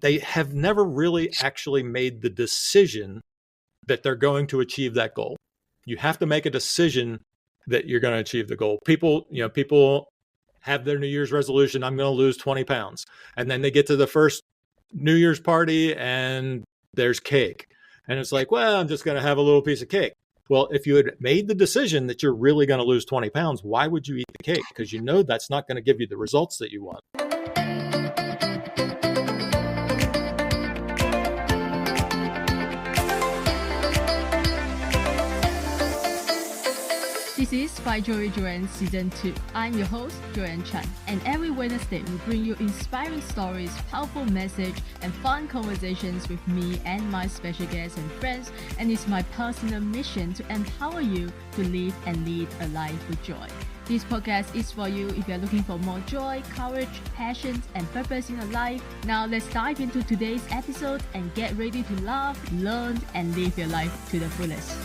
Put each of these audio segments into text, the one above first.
they have never really actually made the decision that they're going to achieve that goal. You have to make a decision that you're going to achieve the goal. People have their New Year's resolution, I'm going to lose 20 pounds. And then they get to the first New Year's party and there's cake. And it's like, well, I'm just going to have a little piece of cake. Well, if you had made the decision that you're really going to lose 20 pounds, why would you eat the cake? Because you know that's not going to give you the results that you want. This is By Joyan Season 2. I'm your host, Joyan Chan, and every Wednesday we bring you inspiring stories, powerful message, and fun conversations with me and my special guests and friends, and it's my personal mission to empower you to live and lead a life with joy. This podcast is for you if you're looking for more joy, courage, passion, and purpose in your life. Now let's dive into today's episode and get ready to laugh, learn, and live your life to the fullest.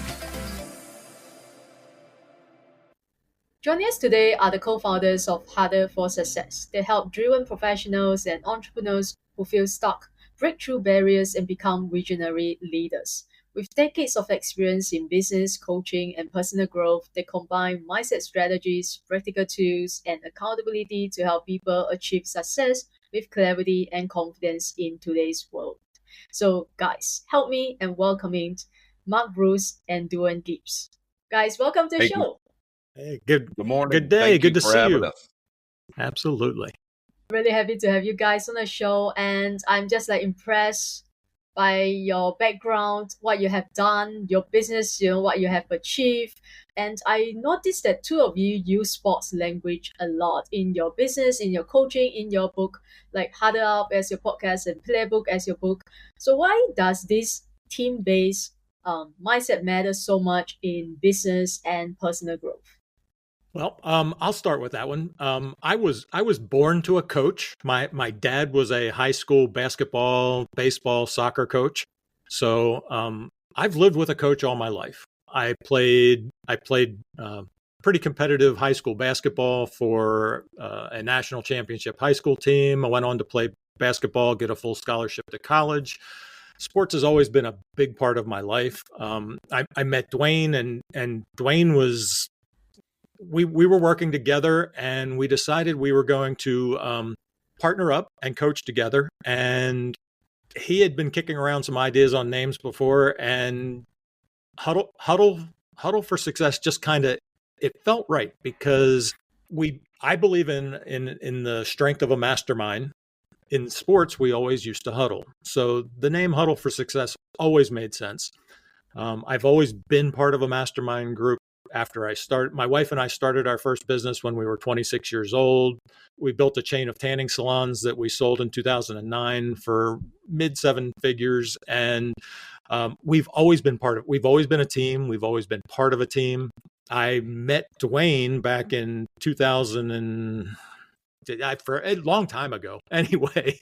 Joining us today are the co-founders of Huddle For Success. They help driven professionals and entrepreneurs who feel stuck break through barriers and become visionary leaders. With decades of experience in business, coaching, and personal growth, they combine mindset strategies, practical tools, and accountability to help people achieve success with clarity and confidence in today's world. So guys, help me in welcoming Mark Bruce and Duane Gibbs. Guys, welcome to the show. Hey, good morning. Good day. Good to see you. Us. Absolutely. Really happy to have you guys on the show, and I'm just impressed by your background, what you have done, your business, what you have achieved. And I noticed that two of you use sports language a lot in your business, in your coaching, in your book, like Huddle Up as your podcast and Playbook as your book. So why does this team-based mindset matter so much in business and personal growth? Well, I'll start with that one. I was born to a coach. My dad was a high school basketball, baseball, soccer coach. So I've lived with a coach all my life. I played pretty competitive high school basketball for a national championship high school team. I went on to play basketball, get a full scholarship to college. Sports has always been a big part of my life. I met Duane, and Duane was. We were working together, and we decided we were going to partner up and coach together. And he had been kicking around some ideas on names before, and Huddle for Success just kind of, it felt right because I believe in the strength of a mastermind. In sports, we always used to huddle. So the name Huddle for Success always made sense. I've always been part of a mastermind group. After my wife and I started our first business when we were 26 years old. We built a chain of tanning salons that we sold in 2009 for mid seven figures. And we've always been a team. We've always been part of a team. I met Duane back in 2000 for a long time ago. Anyway,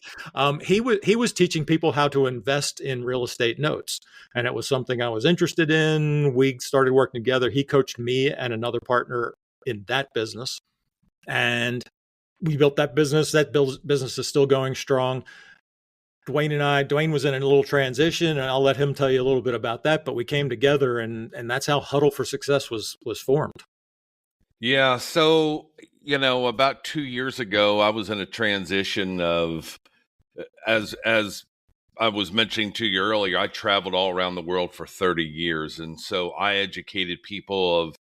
he was teaching people how to invest in real estate notes. And it was something I was interested in. We started working together. He coached me and another partner in that business. And we built that business. That business is still going strong. Duane was in a little transition, and I'll let him tell you a little bit about that. But we came together, and that's how Huddle for Success was formed. Yeah. So, about 2 years ago, I was in a transition of, as I was mentioning to you earlier, I traveled all around the world for 30 years. And so I educated people of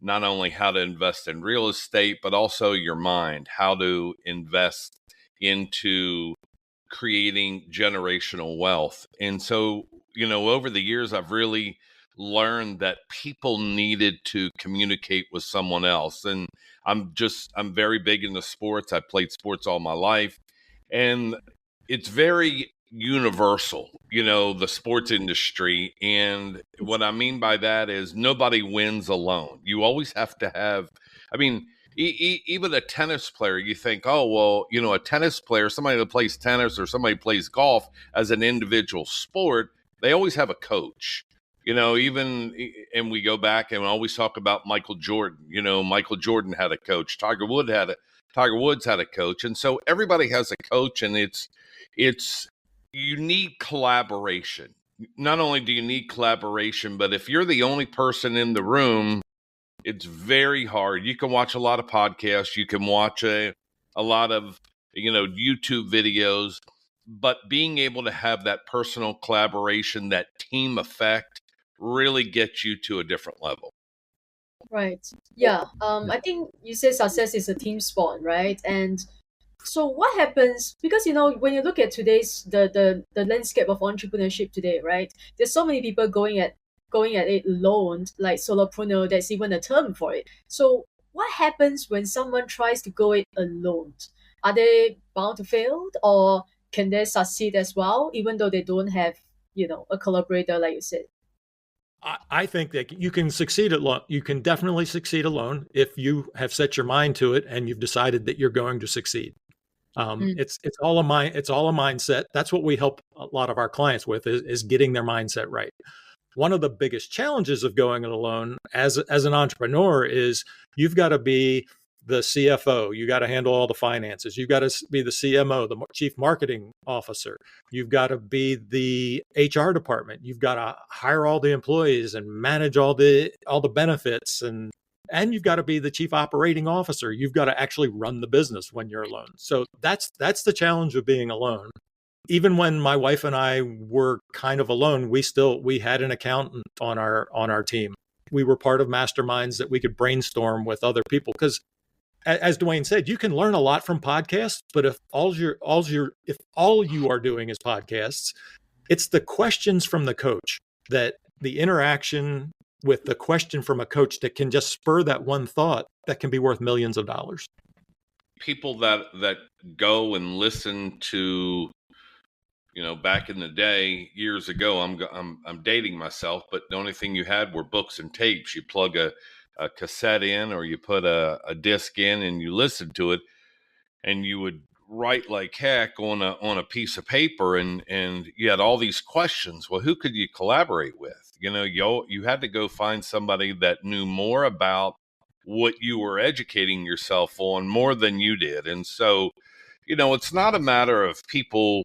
not only how to invest in real estate, but also your mind, how to invest into creating generational wealth. And so, over the years, I've really learned that people needed to communicate with someone else. And I'm very big into sports. I played sports all my life, and it's very universal, the sports industry. And what I mean by that is nobody wins alone. You always have to have, even a tennis player, you think, oh, well, a tennis player, somebody that plays tennis or somebody plays golf as an individual sport, they always have a coach. And we go back and always talk about Michael Jordan. Michael Jordan had a coach. Tiger Woods had a coach. And so everybody has a coach, and it's you need collaboration. Not only do you need collaboration, but if you're the only person in the room, it's very hard. You can watch a lot of podcasts, you can watch a lot of YouTube videos, but being able to have that personal collaboration, that team effect, really gets you to a different level. Right. Yeah. I think you say success is a team sport, right? And so what happens, because when you look at today's the landscape of entrepreneurship today, right? There's so many people going at it alone, like solopreneur. That's even a term for it. So what happens when someone tries to go it alone? Are they bound to fail, or can they succeed as well, even though they don't have a collaborator, like you said? I think that you can succeed alone. You can definitely succeed alone if you have set your mind to it and you've decided that you're going to succeed. Mm. It's all a mindset. That's what we help a lot of our clients with is getting their mindset right. One of the biggest challenges of going it alone as an entrepreneur is you've got to be the CFO. You got to handle all the finances. You've got to be the CMO, the chief marketing officer. You've got to be the HR department. You've got to hire all the employees and manage all the benefits, and you've got to be the chief operating officer. You've got to actually run the business when you're alone. So that's the challenge of being alone. Even when my wife and I were kind of alone, we had an accountant on our team. We were part of masterminds that we could brainstorm with other people, because as Duane said, you can learn a lot from podcasts, but if all you are doing is podcasts, it's the questions from the coach, that the interaction with the question from a coach that can just spur that one thought that can be worth millions of dollars. People that go and listen to, back in the day, years ago, I'm dating myself, but the only thing you had were books and tapes. You plug a cassette in, or you put a disc in, and you listen to it, and you would write like heck on a piece of paper, and you had all these questions. Well, who could you collaborate with? You had to go find somebody that knew more about what you were educating yourself on more than you did. And so, it's not a matter of people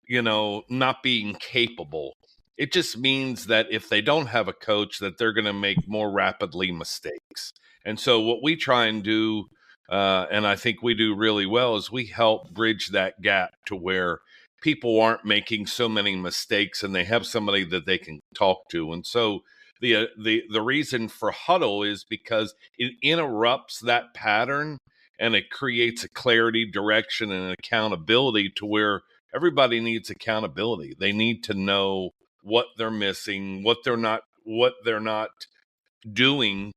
not being capable. It just means that if they don't have a coach, that they're going to make more rapidly mistakes. And so what we try and do, and I think we do really well, is we help bridge that gap to where people aren't making so many mistakes and they have somebody that they can talk to. And so the reason for Huddle is because it interrupts that pattern, and it creates a clarity, direction, and accountability to where everybody needs accountability. They need to know what they're missing, what they're not doing,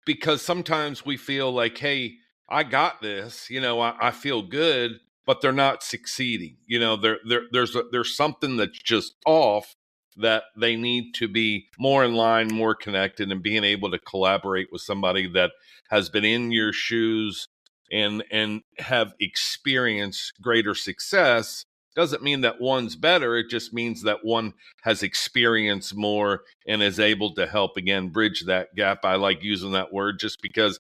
because sometimes we feel like, hey, I got this, I feel good, but they're not succeeding. There's something that's just off, that they need to be more in line, more connected, and being able to collaborate with somebody that has been in your shoes and have experienced greater success. Doesn't mean that one's better. It just means that one has experienced more and is able to help, again, bridge that gap. I like using that word just because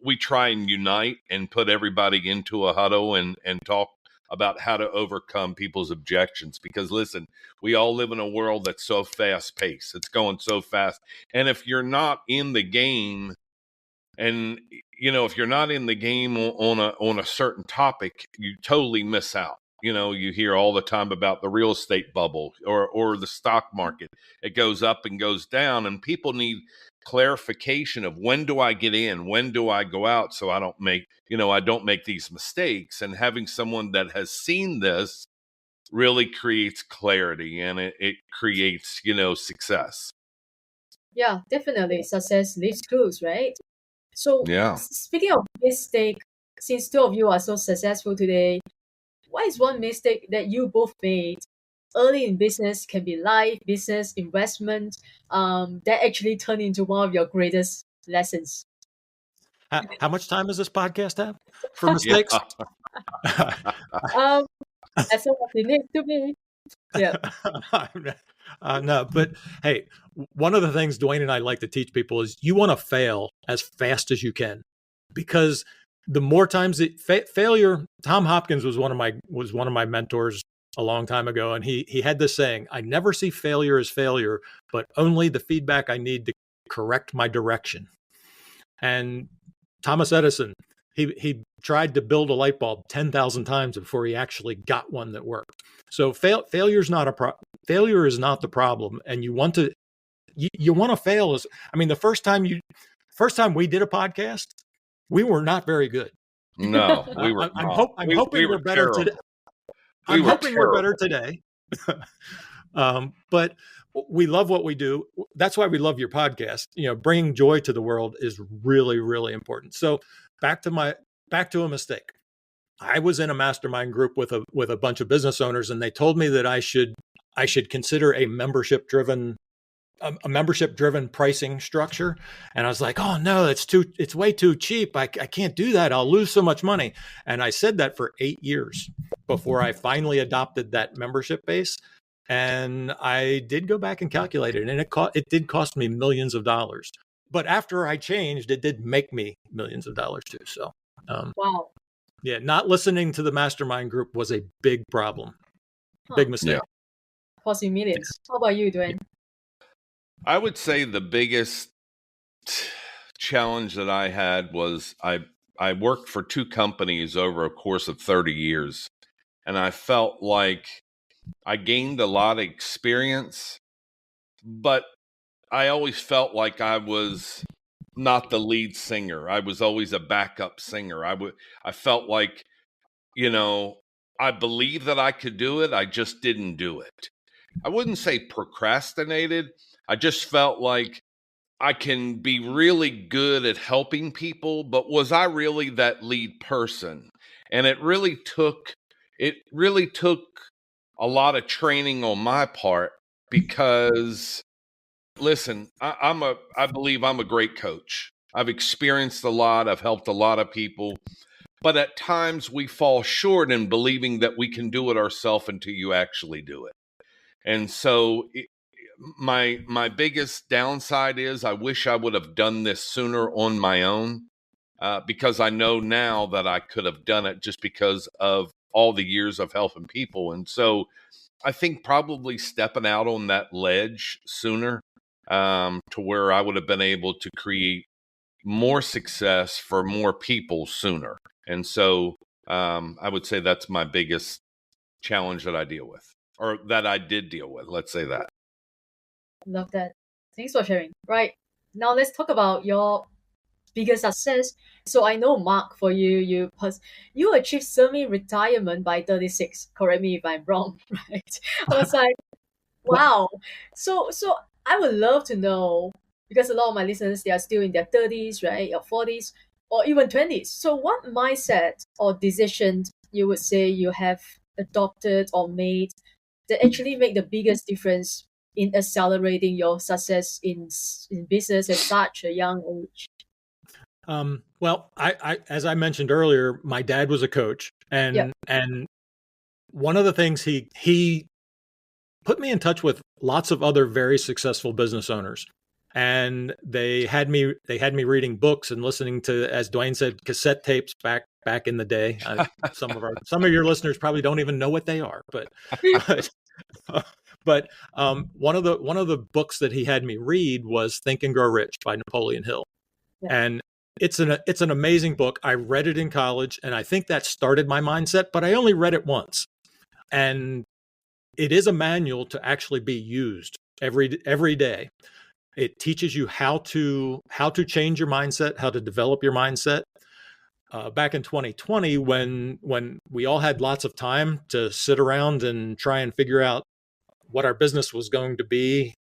we try and unite and put everybody into a huddle and talk about how to overcome people's objections. Because listen, we all live in a world that's so fast paced. It's going so fast. And if you're not in the game, and if you're not in the game on a certain topic, you totally miss out. You hear all the time about the real estate bubble or the stock market. It goes up and goes down, and people need clarification of, when do I get in? When do I go out? So I don't make these mistakes. And having someone that has seen this really creates clarity, and it creates, success. Yeah, definitely. Success leaves clues, right? So, Yeah. speaking of mistake, since two of you are so successful today, what is one mistake that you both made early in business? Can be life, business, investment, that actually turned into one of your greatest lessons. How much time does this podcast have for mistakes? As long as it needs to be. Yeah. No, but hey, one of the things Duane and I like to teach people is you want to fail as fast as you can, because the more times failure. Tom Hopkins was one of my mentors a long time ago, and he had this saying, I never see failure as failure, but only the feedback I need to correct my direction. And Thomas Edison, he tried to build a light bulb 10,000 times before he actually got one that worked. So failure is not the problem, and you want to fail. The first time we did a podcast, we were not very good. No, we were. I'm hoping we're better today. I'm hoping we're better today. But we love what we do. That's why we love your podcast. Bringing joy to the world is really, really important. So back to a mistake. I was in a mastermind group with a bunch of business owners, and they told me that I should consider a membership driven pricing structure. And I was like, oh no, it's way too cheap. I can't do that. I'll lose so much money. And I said that for 8 years before I finally adopted that membership base. And I did go back and calculate it, and it did cost me millions of dollars. But after I changed, it did make me millions of dollars too. So, wow. Yeah, not listening to the mastermind group was a big problem. Big mistake. Yeah. Cost you millions. How about you, Duane? I would say the biggest challenge that I had was I worked for 2 companies over a course of 30 years, and I felt like I gained a lot of experience, but I always felt like I was not the lead singer. I was always a backup singer. I felt like, I believed that I could do it. I just didn't do it. I wouldn't say procrastinated. I just felt like I can be really good at helping people, but was I really that lead person? And it really took a lot of training on my part, because listen, I believe I'm a great coach. I've experienced a lot. I've helped a lot of people, but at times we fall short in believing that we can do it ourselves until you actually do it. And so my biggest downside is I wish I would have done this sooner on my own, because I know now that I could have done it just because of all the years of helping people. And so I think probably stepping out on that ledge sooner, to where I would have been able to create more success for more people sooner. And so I would say that's my biggest challenge that I deal with, or that I did deal with. Let's say that. Love that. Thanks for sharing. Right. Now let's talk about your biggest success. So I know, Mark, for you achieved semi-retirement by 36. Correct me if I'm wrong, right? I was like, wow. So I would love to know, because a lot of my listeners, they are still in their 30s, right? Or 40s, or even 20s. So what mindset or decisions you would say you have adopted or made that actually make the biggest difference in accelerating your success in business at such a young age? Well, I as I mentioned earlier, my dad was a coach, and one of the things he put me in touch with lots of other very successful business owners, and they had me reading books and listening to, as Duane said, cassette tapes back in the day. Some of your listeners probably don't even know what they are, but one of the books that he had me read was Think and Grow Rich by Napoleon Hill, and it's an amazing book. I read it in college, and I think that started my mindset, but I only read it once. And it is a manual to actually be used every day. It teaches you how to change your mindset, how to develop your mindset. Back in 2020, when we all had lots of time to sit around and try and figure out what our business was going to be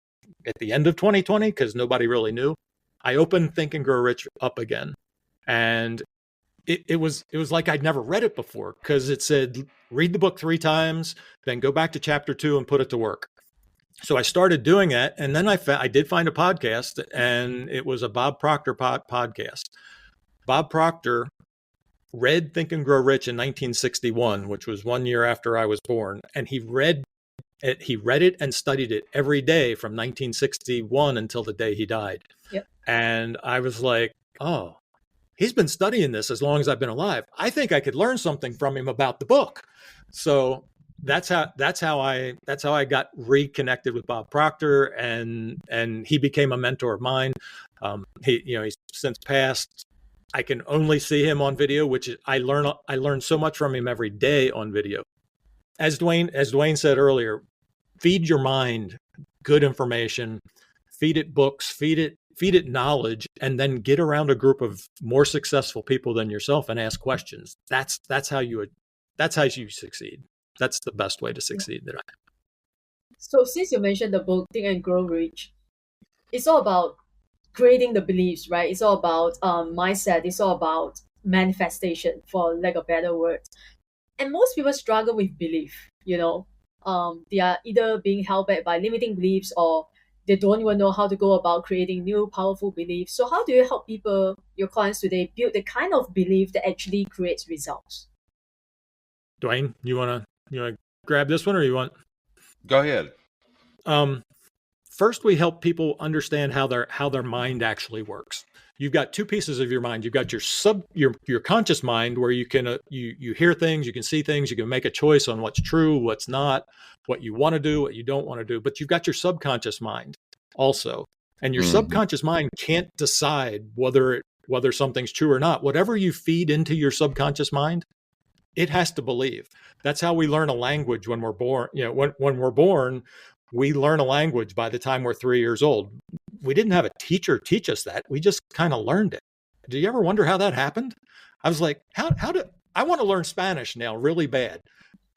at the end of 2020, because nobody really knew, I opened Think and Grow Rich up again, and it was like I'd never read it before, because it said read the book 3 times, then go back to chapter 2 and put it to work. So I started doing it, and then I did find a podcast, and it was a Bob Proctor podcast. Bob Proctor read Think and Grow Rich in 1961, which was 1 year after I was born, and he read it and studied it every day from 1961 until the day he died. Yep. And I was like, oh, he's been studying this as long as I've been alive. I think I could learn something from him about the book. So that's how I got reconnected with Bob Proctor, and he became a mentor of mine. He's since passed. I can only see him on video, which is, I learn so much from him every day on video. As Duane said earlier, feed your mind good information, feed it books, feed it knowledge, and then get around a group of more successful people than yourself and ask questions. That's how you succeed. That's the best way to succeed. So since you mentioned the book Think and Grow Rich, it's all about creating the beliefs, right? It's all about mindset. It's all about manifestation, for lack of better word. And most people struggle with belief. They are either being held back by limiting beliefs, or they don't even know how to go about creating new powerful beliefs. So how do you help people, your clients today, build the kind of belief that actually creates results? Duane, you wanna grab this one, or you want? Go ahead. First, we help people understand how their mind actually works. You've got two pieces of your mind. You've got your conscious mind, where you can you hear things, you can see things, you can make a choice on what's true, what's not, what you want to do, what you don't want to do. But you've got your subconscious mind also, and your subconscious mind can't decide whether something's true or not. Whatever you feed into your subconscious mind, it has to believe. That's how we learn a language when we're born. When we're born, we learn a language by the time we're 3 years old. We didn't have a teacher teach us that. We just kind of learned it. Do you ever wonder how that happened? I was like, how do I want to learn Spanish now really bad?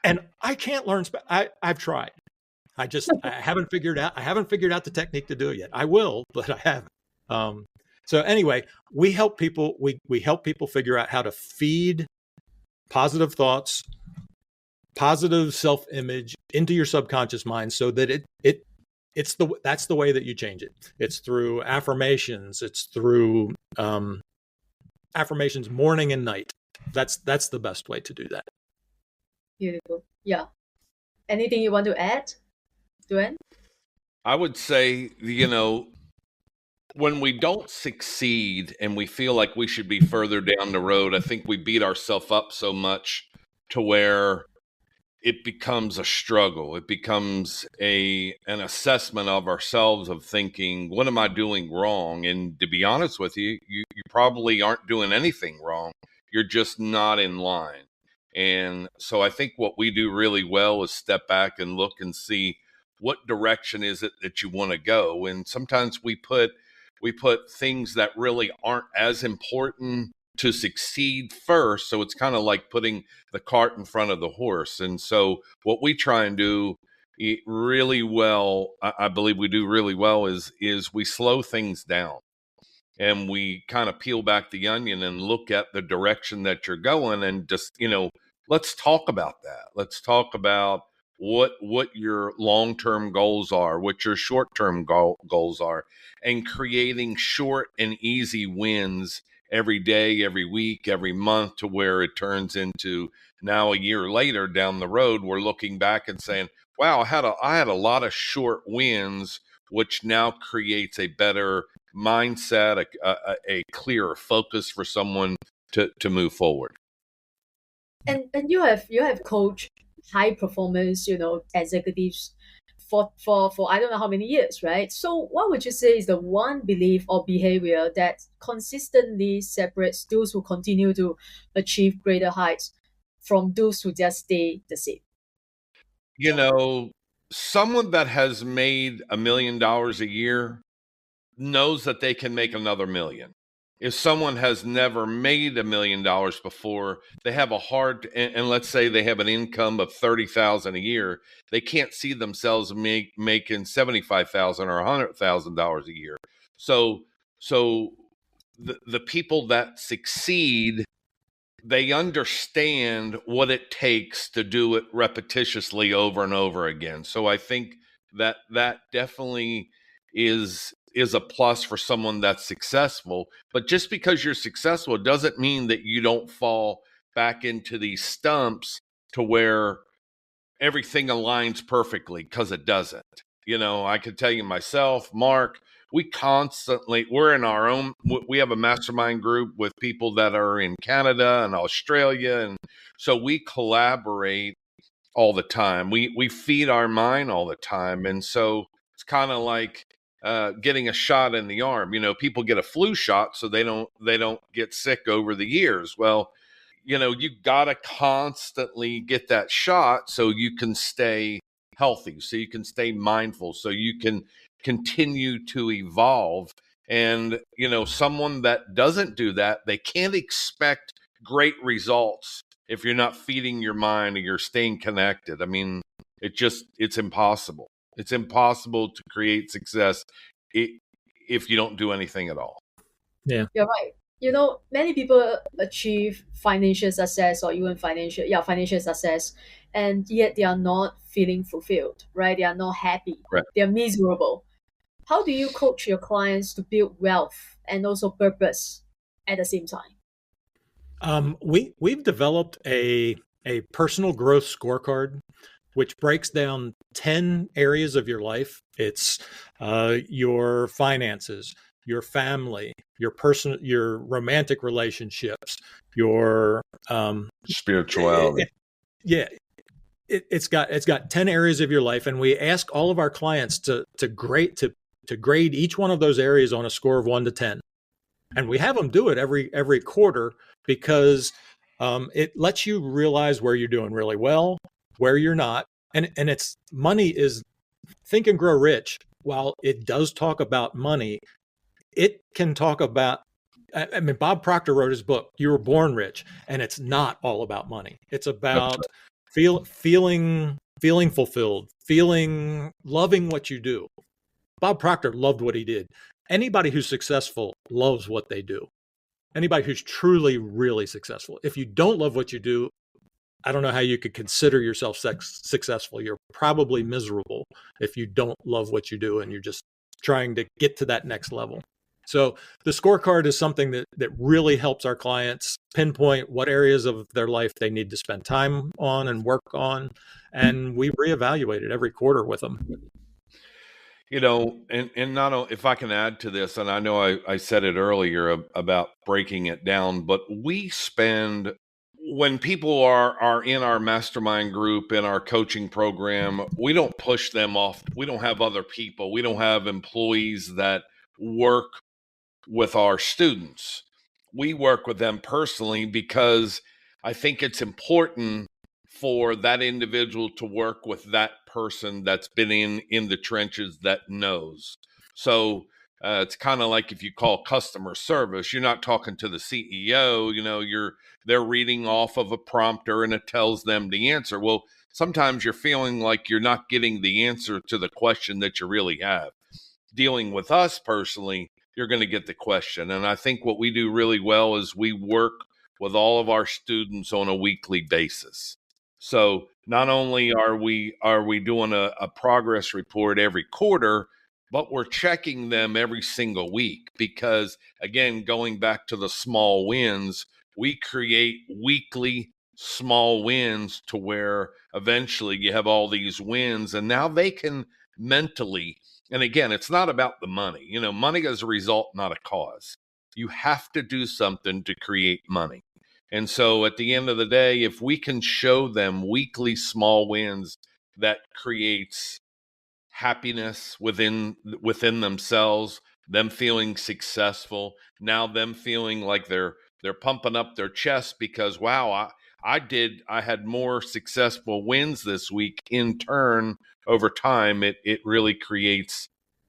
And I can't learn I've tried. I haven't figured out the technique to do it yet. I will, but I haven't. So anyway, we help people figure out how to feed positive thoughts, positive self-image into your subconscious mind, so that that's the way that you change it. It's through affirmations. It's through affirmations morning and night. That's the best way to do that. Beautiful. Yeah. Anything you want to add, Duane? I would say, when we don't succeed and we feel like we should be further down the road, I think we beat ourselves up so much to where it becomes a struggle. It becomes an assessment of ourselves, of thinking, what am I doing wrong? And to be honest with you, you probably aren't doing anything wrong. You're just not in line. And so I think what we do really well is step back and look and see, what direction is it that you want to go? And sometimes we put things that really aren't as important to succeed first. So it's kind of like putting the cart in front of the horse. And so what we try and do really well, I believe we do really well, is we slow things down, and we kind of peel back the onion and look at the direction that you're going, and just, let's talk about that. Let's talk about what your long-term goals are, what your short-term goals are, and creating short and easy wins every day, every week, every month, to where it turns into, now a year later down the road, we're looking back and saying, wow, I had a lot of short wins, which now creates a better mindset, a clearer focus for someone to move forward. And you have coached high performance, executives for I don't know how many years, right? So what would you say is the one belief or behavior that consistently separates those who continue to achieve greater heights from those who just stay the same? Someone that has made $1 million a year knows that they can make another million. If someone has never made $1 million before, they have a hard, and let's say they have an income of $30,000 a year, they can't see themselves making $75,000 or $100,000 a year. So the people that succeed, they understand what it takes to do it repetitiously over and over again. So I think that definitely is a plus for someone that's successful. But just because you're successful doesn't mean that you don't fall back into these stumps to where everything aligns perfectly, because it doesn't. I could tell you myself, Mark, we're in our own, we have a mastermind group with people that are in Canada and Australia. And so we collaborate all the time. We feed our mind all the time. And so it's kind of like getting a shot in the arm. People get a flu shot so they don't get sick over the years. Well, you gotta constantly get that shot so you can stay healthy, so you can stay mindful, so you can continue to evolve. And someone that doesn't do that, they can't expect great results if you're not feeding your mind and you're staying connected. I mean, it's impossible. It's impossible to create success if you don't do anything at all. Yeah. You're right. Many people achieve financial success or even financial success, and yet they are not feeling fulfilled, right? They are not happy. Right. They are miserable. How do you coach your clients to build wealth and also purpose at the same time? We've developed a personal growth scorecard, which breaks down 10 areas of your life. It's your finances, your family, your romantic relationships, your spirituality. It's got 10 areas of your life, and we ask all of our clients to grade each one of those areas on a score of 1 to 10. And we have them do it every quarter because it lets you realize where you're doing really well, where you're not. And it's money is Think and Grow Rich. While it does talk about money, it can talk about, I mean, Bob Proctor wrote his book, You Were Born Rich, and it's not all about money. It's about feeling fulfilled, loving what you do. Bob Proctor loved what he did. Anybody who's successful loves what they do. Anybody who's truly, really successful. If you don't love what you do, I don't know how you could consider yourself successful. You're probably miserable if you don't love what you do and you're just trying to get to that next level. So the scorecard is something that really helps our clients pinpoint what areas of their life they need to spend time on and work on. And we reevaluate it every quarter with them. And not only, if I can add to this, and I know I said it earlier about breaking it down, but when people are in our mastermind group, in our coaching program, we don't push them off. We don't have other people. We don't have employees that work with our students. We work with them personally because I think it's important for that individual to work with that person that's been in the trenches, that knows. So it's kind of like if you call customer service, you're not talking to the CEO, they're reading off of a prompter and it tells them the answer. Well, sometimes you're feeling like you're not getting the answer to the question that you really have. Dealing with us personally, you're going to get the question. And I think what we do really well is we work with all of our students on a weekly basis. So not only are we doing a progress report every quarter, but we're checking them every single week because, again, going back to the small wins, we create weekly small wins to where eventually you have all these wins and now they can mentally, and again, it's not about the money. Money is a result, not a cause. You have to do something to create money. And so at the end of the day, if we can show them weekly small wins, that creates happiness within themselves, them feeling successful, now them feeling like they're pumping up their chest because, wow, I had more successful wins this week. In turn, over time, it really creates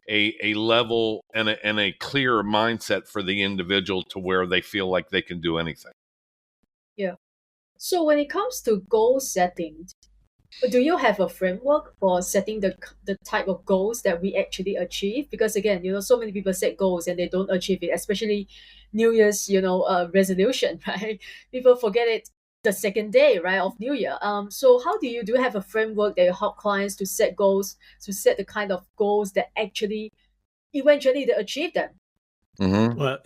a level and a clearer mindset for the individual to where they feel like they can do anything. Yeah. So when it comes to goal setting, do you have a framework for setting the type of goals that we actually achieve? Because again, so many people set goals and they don't achieve it, especially New Year's, resolution, right? People forget it the second day, right, of New Year. So how do you have a framework that you help clients to set goals, to set the kind of goals that actually eventually they achieve them? Mm-hmm. Well,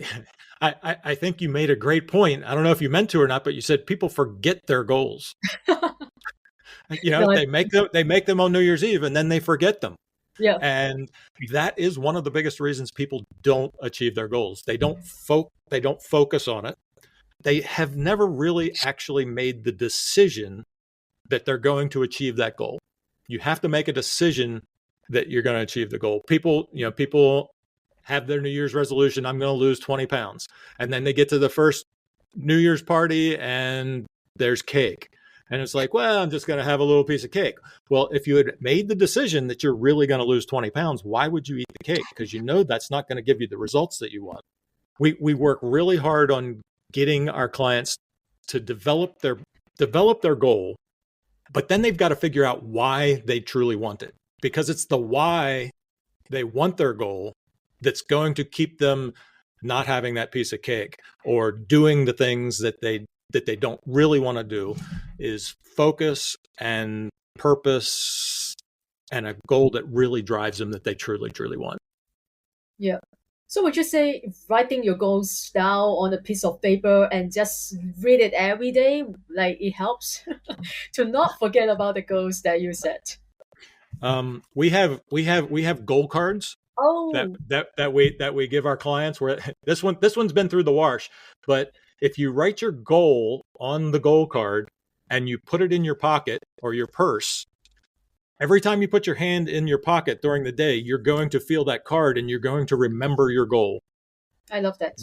I think you made a great point. I don't know if you meant to or not, but you said people forget their goals. No, they make them on New Year's Eve and then they forget them. Yeah. And that is one of the biggest reasons people don't achieve their goals. They don't focus on it. They have never really actually made the decision that they're going to achieve that goal. You have to make a decision that you're going to achieve the goal. People have their New Year's resolution, I'm going to lose 20 pounds. And then they get to the first New Year's party and there's cake. And it's like, well, I'm just going to have a little piece of cake. Well, if you had made the decision that you're really going to lose 20 pounds, why would you eat the cake? Because you know that's not going to give you the results that you want. We work really hard on getting our clients to develop their goal, but then they've got to figure out why they truly want it, because it's the why they want their goal that's going to keep them not having that piece of cake or doing the things that they don't really want to do. Is focus and purpose and a goal that really drives them, that they truly want. Yeah. So would you say writing your goals down on a piece of paper and just read it every day, like it helps to not forget about the goals that you set? We have goal cards Oh, that we give our clients. Where this one's been through the wash, but if you write your goal on the goal card and you put it in your pocket or your purse, every time you put your hand in your pocket during the day, you're going to feel that card and you're going to remember your goal. I love that.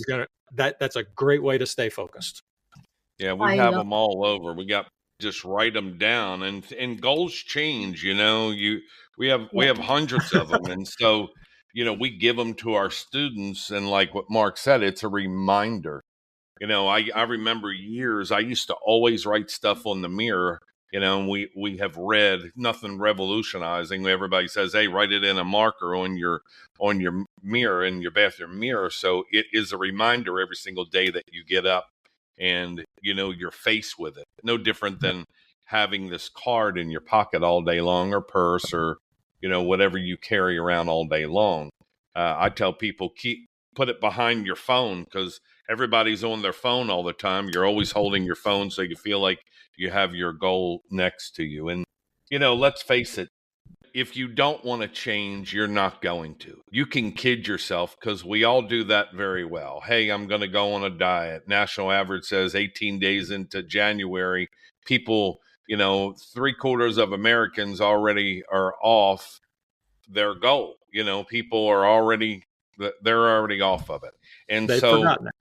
That's a great way to stay focused. Yeah, we have them all over. We got just write them down, and goals change. We have hundreds of them, and so we give them to our students, and like what Mark said, it's a reminder. I remember years I used to always write stuff on the mirror. And we have read nothing revolutionizing. Everybody says, hey, write it in a marker on your mirror, in your bathroom mirror. So it is a reminder every single day that you get up and you're faced with it. No different than having this card in your pocket all day long, or purse, or whatever you carry around all day long. I tell people, put it behind your phone, because everybody's on their phone all the time. You're always holding your phone, so you feel like you have your goal next to you. And, let's face it, if you don't want to change, you're not going to. You can kid yourself, because we all do that very well. Hey, I'm going to go on a diet. National average says 18 days into January, people, 3/4 of Americans already are off their goal. People are they're already off of it. And they've forgotten it.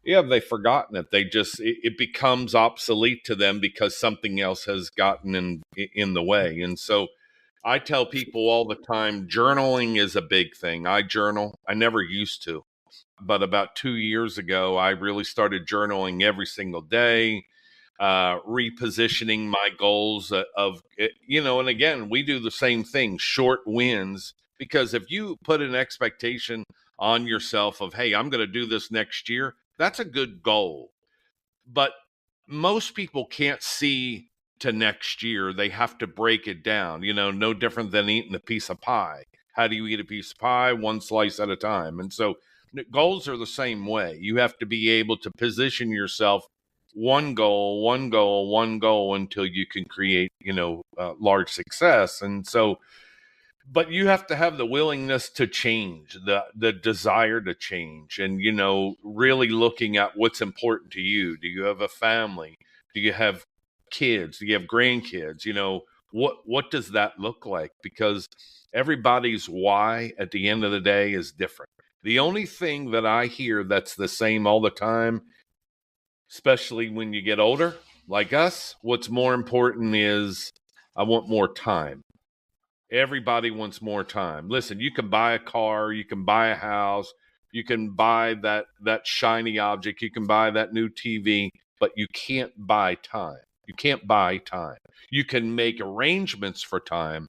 Yeah, they've forgotten it. It becomes obsolete to them because something else has gotten in the way. And so I tell people all the time, journaling is a big thing. I journal. I never used to, but about 2 years ago, I really started journaling every single day, repositioning my goals and again, we do the same thing, short wins, because if you put an expectation on yourself of, hey, I'm going to do this next year, that's a good goal. But most people can't see to next year. They have to break it down, no different than eating a piece of pie. How do you eat a piece of pie? One slice at a time. And so goals are the same way. You have to be able to position yourself one goal until you can create, large success. And so, but you have to have the willingness to change, the desire to change, and, really looking at what's important to you. Do you have a family? Do you have kids? Do you have grandkids? What does that look like? Because everybody's why at the end of the day is different. The only thing that I hear that's the same all the time, especially when you get older, like us, what's more important is, I want more time. Everybody wants more time. Listen, you can buy a car, you can buy a house, you can buy that shiny object, you can buy that new TV, but you can't buy time. You can't buy time. You can make arrangements for time,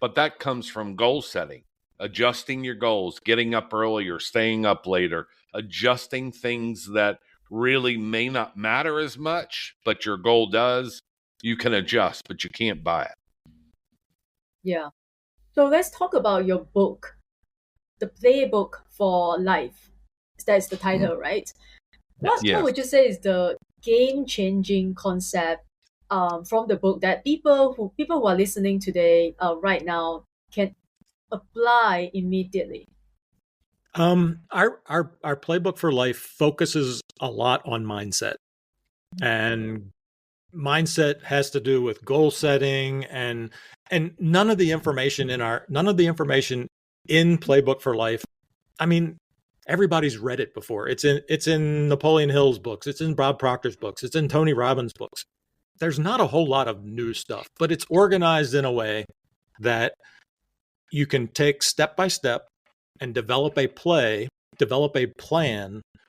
but that comes from goal setting, adjusting your goals, getting up earlier, staying up later, adjusting things that really may not matter as much, but your goal does. You can adjust, but you can't buy it. Yeah. So let's talk about your book, The Playbook for Life. That's the title, right? What would you say is the game-changing concept from the book that people who are listening today right now can apply immediately? Our playbook for life focuses a lot on mindset and mindset has to do with goal setting, and none of the information in Playbook for Life. I mean, everybody's read it before. It's in Napoleon Hill's books, it's in Bob Proctor's books, it's in Tony Robbins' books. There's not a whole lot of new stuff, but it's organized in a way that you can take step by step and develop a plan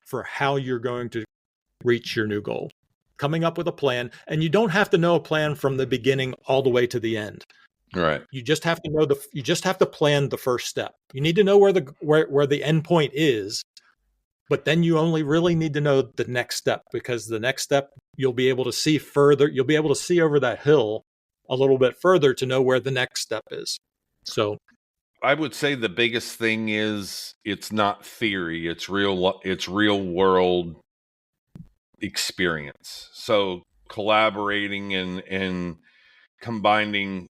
for how you're going to reach your new goal. Coming up with a plan, and you don't have to know a plan from the beginning all the way to the end. Right. You just have to plan the first step. You need to know where the end point is, but then you only really need to know the next step, because the next step you'll be able to see further. You'll be able to see over that hill a little bit further to know where the next step is. So I would say the biggest thing is it's not theory, it's real world experience. So collaborating and combining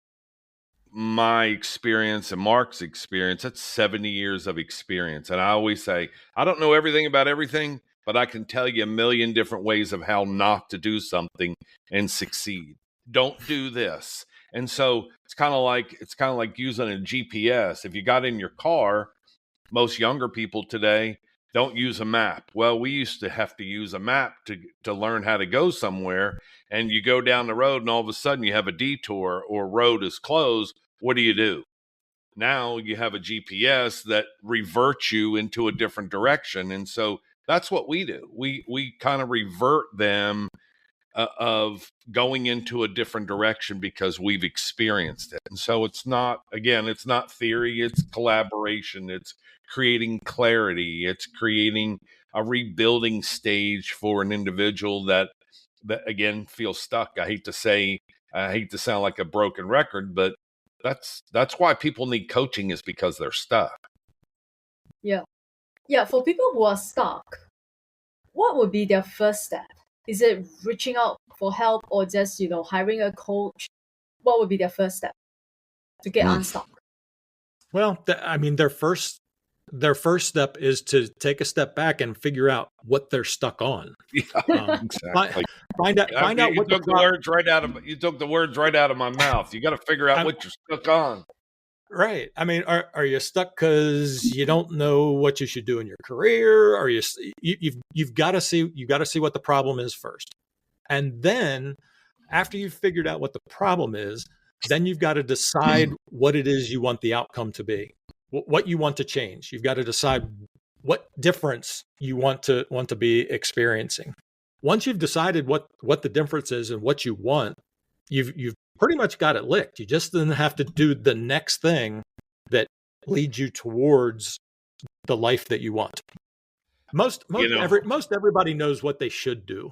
my experience and Mark's experience, that's 70 years of experience. And I always say, I don't know everything about everything, but I can tell you a million different ways of how not to do something and succeed. Don't do this. And so it's kind of like using a GPS. If you got in your car, most younger people today don't use a map. Well, we used to have to use a map to learn how to go somewhere. And you go down the road and all of a sudden you have a detour or road is closed. What do? Now you have a GPS that reverts you into a different direction. And so that's what we do. We kind of revert them of going into a different direction because we've experienced it. And so it's not theory, it's collaboration, it's creating clarity, it's creating a rebuilding stage for an individual that again feels stuck. I hate to sound like a broken record, but that's why people need coaching, is because they're stuck. Yeah. For people who are stuck, what would be their first step? Is it reaching out for help, or just, hiring a coach? What would be their first step to get unstuck? Well, their first step is to take a step back and figure out what they're stuck on. Yeah, exactly. Find out what you took the words right out of my mouth. You got to figure out what you're stuck on. Right. I mean, are you stuck because you don't know what you should do in your career? Are you've got to see what the problem is first. And then after you've figured out what the problem is, then you've got to decide what it is you want the outcome to be, what you want to change. You've got to decide what difference you want to be experiencing. Once you've decided what the difference is and what you want, you've pretty much got it licked. You just then have to do the next thing that leads you towards the life that you want. Most everybody knows what they should do.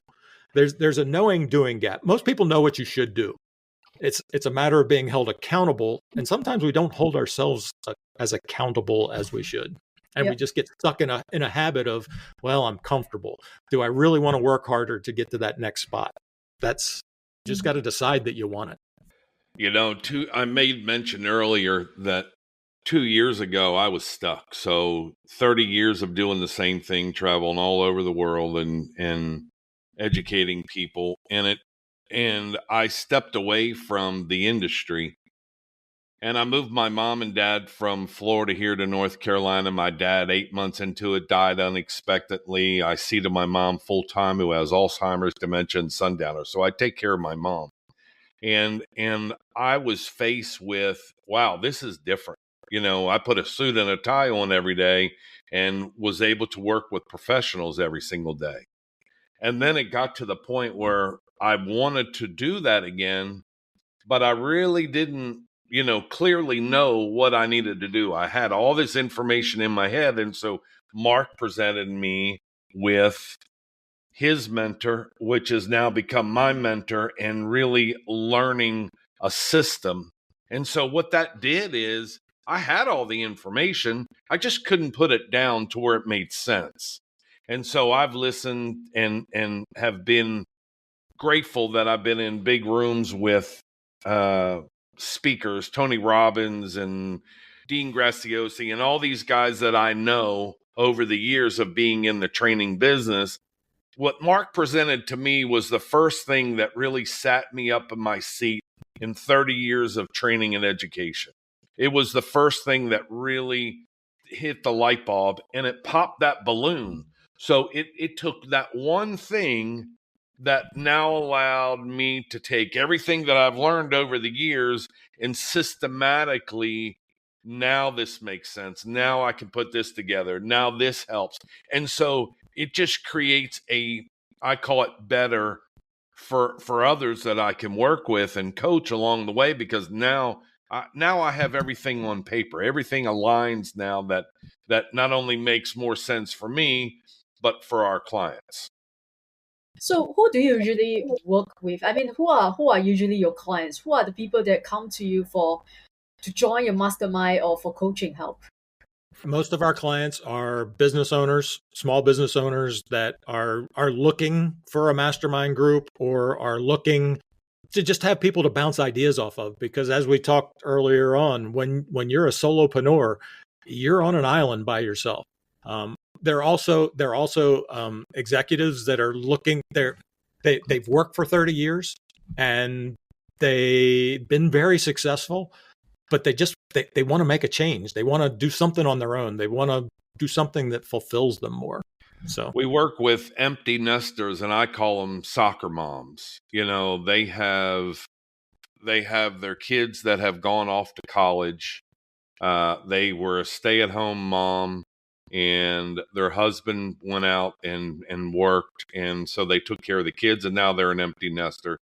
There's a knowing doing gap. Most people know what you should do. It's a matter of being held accountable, and sometimes we don't hold ourselves as accountable as we should. And we just get stuck in a habit of, well, I'm comfortable. Do I really want to work harder to get to that next spot? That's just got to decide that you want it. I made mention earlier that 2 years ago I was stuck. So 30 years of doing the same thing, traveling all over the world and educating people in it. And I stepped away from the industry. And I moved my mom and dad from Florida here to North Carolina. My dad, 8 months into it, died unexpectedly. I see to my mom full time, who has Alzheimer's, dementia, and sundowner. So I take care of my mom. And I was faced with, wow, this is different. I put a suit and a tie on every day and was able to work with professionals every single day. And then it got to the point where I wanted to do that again, but I really didn't, clearly know what I needed to do. I had all this information in my head. And so Mark presented me with his mentor, which has now become my mentor, and really learning a system. And so what that did is I had all the information. I just couldn't put it down to where it made sense. And so I've listened and have been grateful that I've been in big rooms with speakers, Tony Robbins and Dean Graziosi, and all these guys that I know over the years of being in the training business. what Mark presented to me was the first thing that really sat me up in my seat in 30 years of training and education. It was the first thing that really hit the light bulb, and it popped that balloon. So it took that one thing that now allowed me to take everything that I've learned over the years and systematically, now this makes sense. Now I can put this together. Now this helps. And so it just creates I call it better for others that I can work with and coach along the way, because now I have everything on paper. Everything aligns now that not only makes more sense for me, but for our clients. So who do you usually work with? I mean, who are usually your clients? Who are the people that come to you to join your mastermind or for coaching help? Most of our clients are business owners, small business owners that are looking for a mastermind group or are looking to just have people to bounce ideas off of. Because as we talked earlier on, when you're a solopreneur, you're on an island by yourself. They're also executives that are looking. They've worked for 30 years and they've been very successful, but they want to make a change. They want to do something on their own. They want to do something that fulfills them more. So we work with empty nesters, and I call them soccer moms. You know, they have their kids that have gone off to college. They were a stay-at-home mom, and their husband went out and worked, and so they took care of the kids, and now they're an empty nester.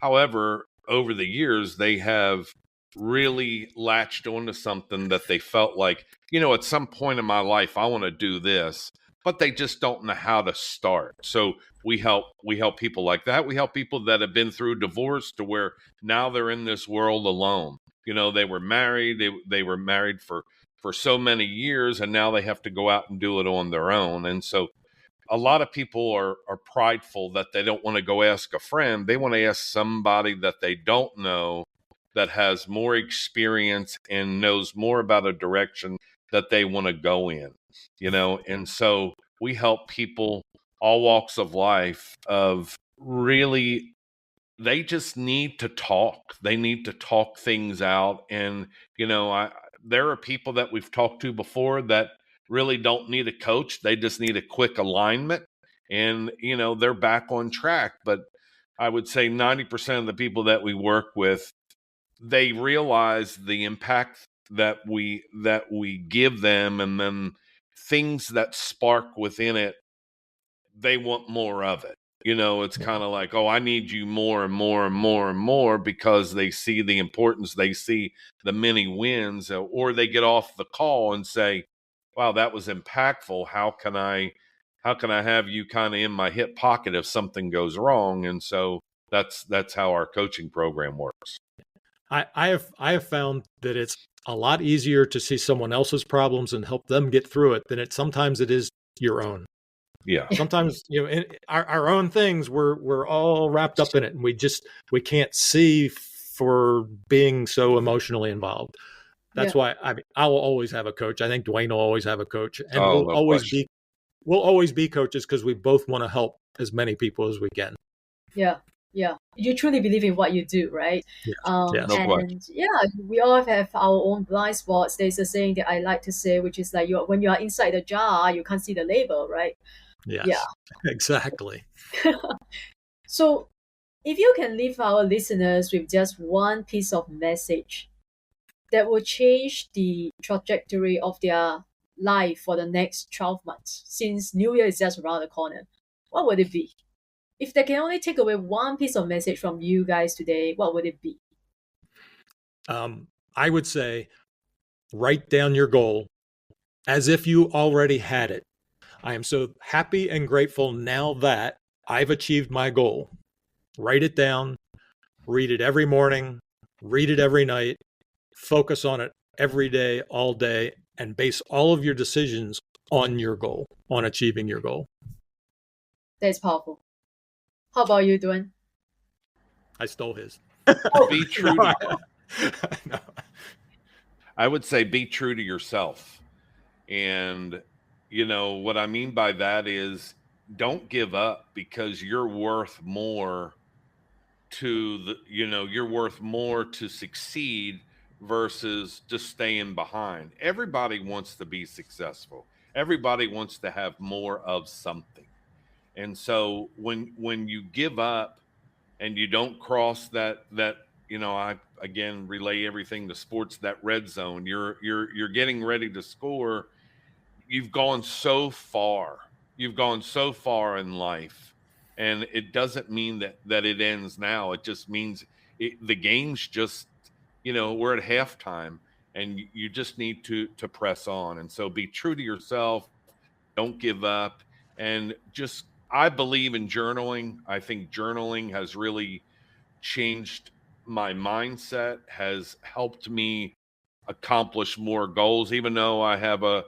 However, over the years, they have really latched onto something that they felt like, you know, at some point in my life, I want to do this, but they just don't know how to start. So we help people like that. We help people that have been through divorce to where now they're in this world alone. You know, they were married, they were married for so many years, and now they have to go out and do it on their own. And so a lot of people are prideful that they don't want to go ask a friend. They want to ask somebody that they don't know, that has more experience and knows more about a direction that they want to go in, you know. And so we help people, all walks of life, of really, they just need to talk. They need to talk things out. And, you know, there are people that we've talked to before that really don't need a coach. They just need a quick alignment, and, you know, they're back on track. But I would say 90% of the people that we work with, they realize the impact that we give them, and then things that spark within it, they want more of it. You know, it's kind of like, oh, I need you more and more and more and more, because they see the importance, they see the many wins, or they get off the call and say, wow, that was impactful. How can I have you kind of in my hip pocket if something goes wrong? And so that's how our coaching program works. I have found that it's a lot easier to see someone else's problems and help them get through it than sometimes it is your own. Yeah. Sometimes, you know, our own things, we're all wrapped up in it, and we can't see for being so emotionally involved. That's why I will always have a coach. I think Duane will always have a coach, and we'll always be coaches, because we both want to help as many people as we can. Yeah. You truly believe in what you do, right? Yes. And we all have our own blind spots. There's a saying that I like to say, which is like, when you are inside the jar, you can't see the label, right? Yes. Yeah. Exactly. So if you can leave our listeners with just one piece of message that will change the trajectory of their life for the next 12 months, since New Year is just around the corner, what would it be? If they can only take away one piece of message from you guys today, what would it be? I would say, write down your goal as if you already had it. I am so happy and grateful now that I've achieved my goal. Write it down, read it every morning, read it every night, focus on it every day, all day, and base all of your decisions on your goal, on achieving your goal. That's powerful. How about you, Duane? I stole his. Be true. No. I would say be true to yourself. And, you know, what I mean by that is don't give up, because you're worth more to you're worth more to succeed versus just staying behind. Everybody wants to be successful. Everybody wants to have more of something. And so when you give up and you don't cross that I again relay everything to sports, that red zone, you're getting ready to score. You've gone so far. You've gone so far in life, and it doesn't mean that it ends now. It just means the game's just, we're at halftime, and you just need to press on. And so be true to yourself. Don't give up, and just, I believe in journaling. I think journaling has really changed my mindset, has helped me accomplish more goals. Even though I have a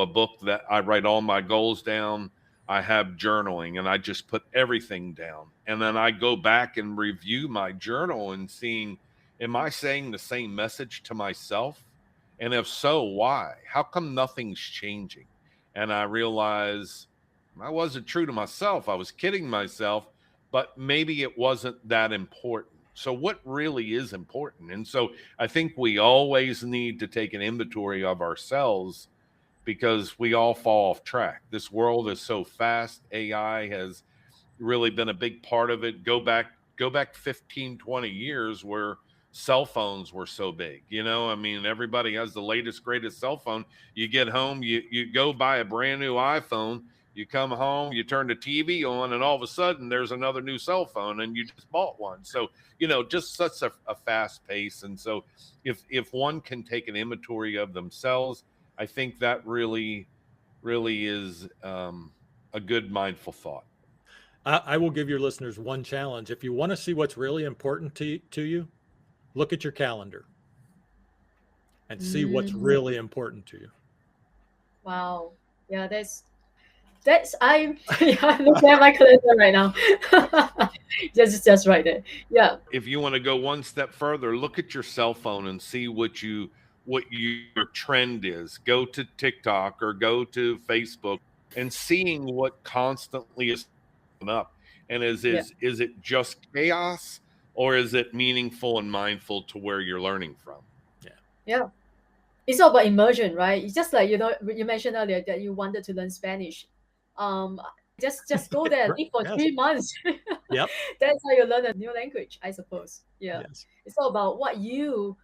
book that I write all my goals down, I have journaling, and I just put everything down, and then I go back and review my journal and seeing, am I saying the same message to myself? And if so, why? How come nothing's changing? And I realize I wasn't true to myself. I was kidding myself, but maybe it wasn't that important. So what really is important? And so I think we always need to take an inventory of ourselves, because we all fall off track. This world is so fast. AI has really been a big part of it. Go back 15, 20 years where cell phones were so big. I mean, everybody has the latest, greatest cell phone. You get home, you go buy a brand new iPhone, you come home, you turn the TV on, and all of a sudden there's another new cell phone, and you just bought one. So, just such a fast pace. And so if one can take an inventory of themselves, I think that really, really is a good mindful thought. I will give your listeners one challenge. If you want to see what's really important to you, look at your calendar and see what's Mm, really important to you. wow. Yeah, that's I yeah, I'm looking at my calendar right now. Just right there. Yeah. If you want to go one step further, look at your cell phone and see what your trend is. Go to TikTok or go to Facebook, and seeing what constantly is up. And Yeah. is it just chaos, or is it meaningful and mindful to where you're learning from? Yeah. Yeah. It's all about immersion, right? It's just like, you mentioned earlier that you wanted to learn Spanish. Um, just go there, Right. live for Yes. 3 months. Yep. That's how you learn a new language, I suppose. Yeah. Yes. It's all about Yes.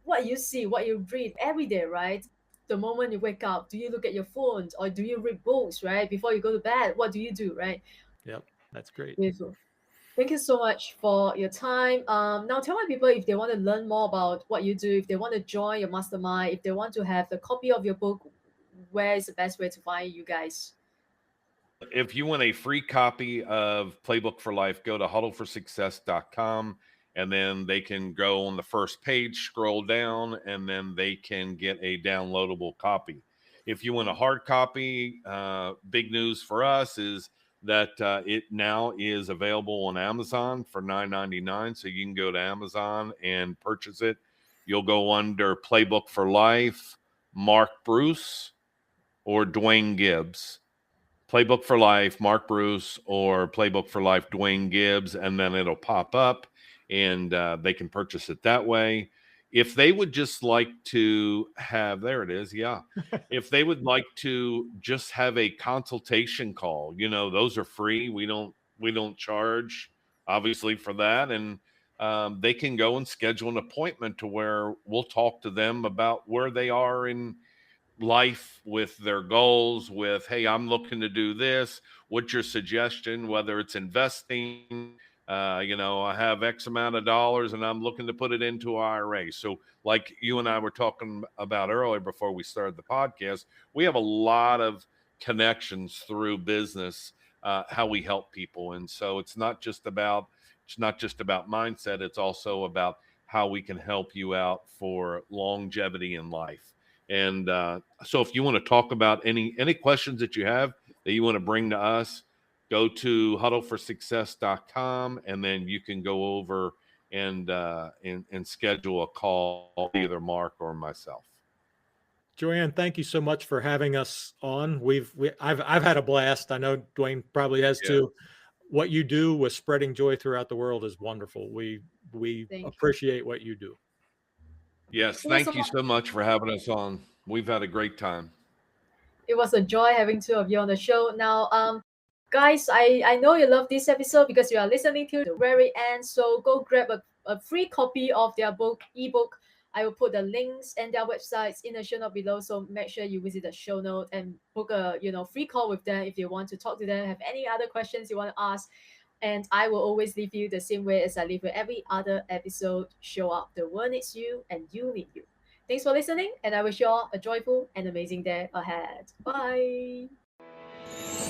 what you see, what you read every day, right? The moment you wake up, do you look at your phone or do you read books, right? Before you go to bed, what do you do, right? Yep. That's great. Beautiful. Thank you so much for your time. Now tell my people if they want to learn more about what you do, if they want to join your mastermind, if they want to have the copy of your book, where is the best way to find you guys? If you want a free copy of Playbook for Life, go to huddleforsuccess.com, and then they can go on the first page, scroll down, and then they can get a downloadable copy. If you want a hard copy, big news for us is that it now is available on Amazon for $9.99. So you can go to Amazon and purchase it. You'll go under Playbook for Life, Mark Bruce, or Duane Gibbs. Playbook for Life, Mark Bruce, or Playbook for Life, Duane Gibbs, and then it'll pop up, and they can purchase it that way. If they would just like to have, there it is, yeah. If they would like to just have a consultation call, those are free. We don't charge, obviously, for that, and they can go and schedule an appointment to where we'll talk to them about where they are in life, with their goals, with, hey, I'm looking to do this, what's your suggestion, whether it's investing, I have X amount of dollars and I'm looking to put it into IRA. So like you and I were talking about earlier before we started the podcast, we have a lot of connections through business, how we help people. And so it's not just about mindset, it's also about how we can help you out for longevity in life. And so if you want to talk about any questions that you have that you want to bring to us, go to huddleforsuccess.com, and then you can go over and schedule a call, either Mark or myself. Joyan, thank you so much for having us on. I've had a blast. I know Duane probably has Yeah. too. What you do with spreading joy throughout the world is wonderful. We Thank you. appreciate what you do. Yes. It was a Thank you so much for having us on. We've had a great time. it was a joy having two of you on the show. Now, guys, I know you love this episode because you are listening to the very end. So go grab a free copy of their ebook. I will put the links and their websites in the show note below. So make sure you visit the show note and book a free call with them if you want to talk to them, have any other questions you want to ask. And I will always leave you the same way as I leave with every other episode. Show up. The world needs you and you need you. Thanks for listening, and I wish you all a joyful and amazing day ahead. Bye.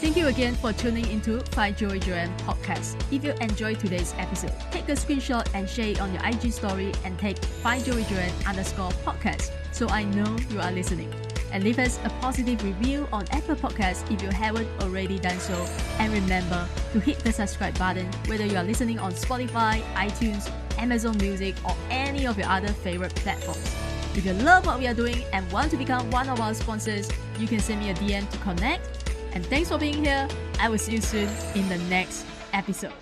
Thank you again for tuning into Find Joy Joyan podcast. If you enjoyed today's episode, take a screenshot and share it on your IG story and tag findjoyjoyan_podcast so I know you are listening. And leave us a positive review on Apple Podcasts if you haven't already done so. And remember to hit the subscribe button whether you are listening on Spotify, iTunes, Amazon Music, or any of your other favorite platforms. If you love what we are doing and want to become one of our sponsors, you can send me a DM to connect. And thanks for being here. I will see you soon in the next episode.